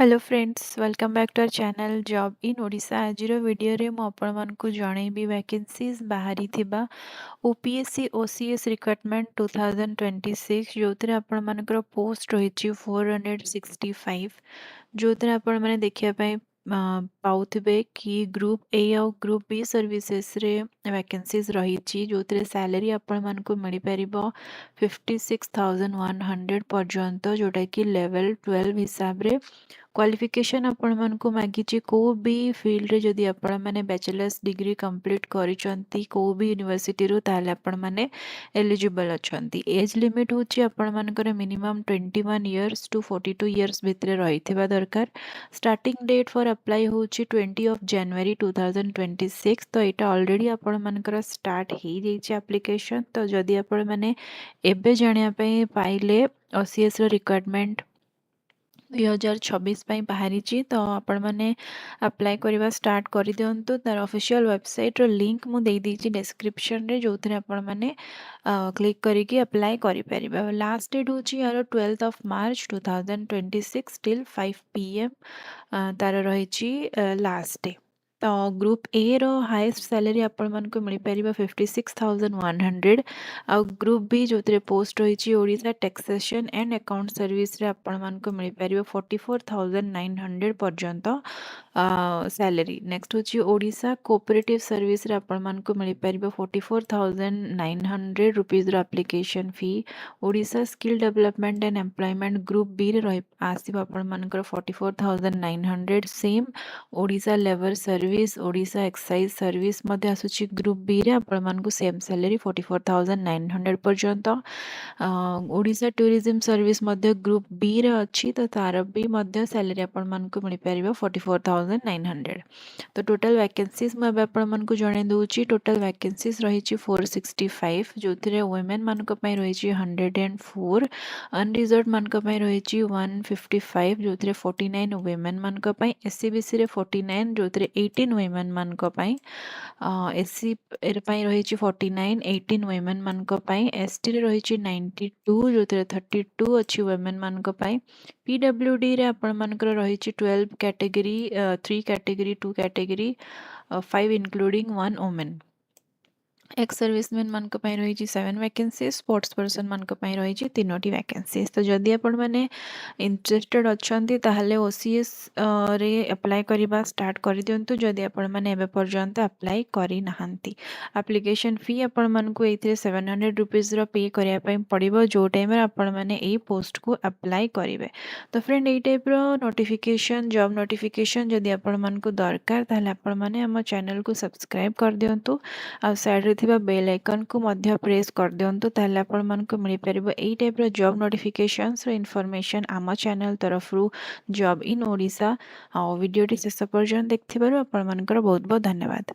Hello friends, welcome back to our channel job in Odisha. आज video रे मु आपण मानकु जणैबी वैकेंसीज बाहरी थिबा ओपीएससी ओसीएस रिक्रुटमेंट 2026 जोथिरे आपण मानकर पोस्ट रहिछि 465 जोथिरे आपण माने देखिया पय पाउथिबे कि ग्रुप ए और ग्रुप बी सर्विसेस रे वैकेंसीज रहिछि जोथिरे सैलरी आपण मानकु मिलि परिबो 56,100 पर्यंत जोटा कि लेवल 12 हिसाब रे क्वालिफिकेशन आपण मानकु मागिछि को भी फील्ड रे जदि आपण माने बैचलर्स डिग्री कंप्लीट करिसंती को भी यूनिवर्सिटी रो ताले आपण माने एलिजिबल अछंती। एज लिमिट होछि आपण मानकर मिनिमम 21 इयर्स टू 42 इयर्स भितरे रहिथिबा दरकार। स्टार्टिंग डेट फॉर अप्लाई होछि 20 ऑफ जनवरी 2026। तो एटा ऑलरेडी आपण मानकर स्टार्ट हे जैछि एप्लीकेशन। तो जदि आपण माने एबे जानिया पय पाइले ओसीएस रो रिक्वायरमेंट 2026 बाहरी तो आपण मैंने अप्लाई करवा स्टार्ट कर दिंतु। तार ऑफिशियल वेबसाइट रो लिंक मु दे दीची डिस्क्रिप्शन रे जो थे आपण मैंने क्लिक करके अप्लाई करि परिबा। लास्ट डेट होची यार 12 ऑफ मार्च 2026 टिल 5 PM तार रहिची लास्ट डे। तो ग्रुप ए रो हाईएस्ट सैलरी आपण मानक मिल परिबा 56,100 आ ग्रुप बी जो पोस्ट रही Odisha taxation and account service रे आपण मानक मिल परिबा 44,900 पर्यंत सैलरी। नेक्स्ट होची ओडिशा कोऑपरेटिव सर्विस रे आपण मानक मिल परिबा 44,900 रुपीस रो application fee. Odisha skill development and employment group B रे रही आसीबा आपण मानकर 44,900। Same Odisha labour service Odisha excise service मध्ये आसुची ग्रुप बी रे आपण मानकु सेम सैलरी 44,900 पर्यंत। ओडिशा टूरिज्म सर्विस मध्ये ग्रुप बी रे अछि तो तार भी मध्ये सैलरी आपण मानकु मिल परिबा 44,900। तो टोटल वैकेंसीज मैं आपण मानकु जणे दउची। टोटल वैकेंसीज रहिछि 465 जोथिरे वुमेन मानक पय रहिछि 104 अनरिजर्व मानक पय रहिछि 155 जोथिरे 49 वुमेन मानक पय एससीबीसी रे 49 जोथिरे 18 वुमेन मानक पय एससी एर पय रहिछि 49 18 वुमेन मानक पय एसटी रे रहिछि 92 जोथिरे 32 अछि वुमेन मानक पय पीडब्ल्यूडी रे आपण मानकर रहिछि 12 category 3 category 2 category 5 including 1 women. Ex serviceman मानक पय रहिछि 7 वैकेंसी स्पोर्ट्स पर्सन मानक पय रहिछि 3टी वैकेंसी। तो जदि आपण माने इंटरेस्टेड अछंती ताहले ओसीएस रे अप्लाई करबा स्टार्ट कर दियंतु जदि आपण माने एबे पर्यंत अप्लाई करि नाहंती। एप्लीकेशन फी आपण मानकु एथिरे 700 रुपीस रो पे करिया पय पड़िबो जो टाइम रे आपण माने एई पोस्ट को अप्लाई करिवे। तो फ्रेंड एई टाइप रो नोटिफिकेशन जॉब नोटिफिकेशन जदि आपण मानकु दरकार ताहले आपण माने हम चैनल को सब्सक्राइब कर दियंतु आ साइड रे थिबा बेल आइकन को मध्य प्रेस कर दियंतु ताहले आपण मानकु मिल परिबो एई टाइप रो जॉब नोटिफिकेशंस रो इन्फॉर्मेशन आम चैनल तरफ रु job in Odisha. Video T शेष पर्यंत देखथिबारु आपण मानकर बहुत बहुत धन्यवाद।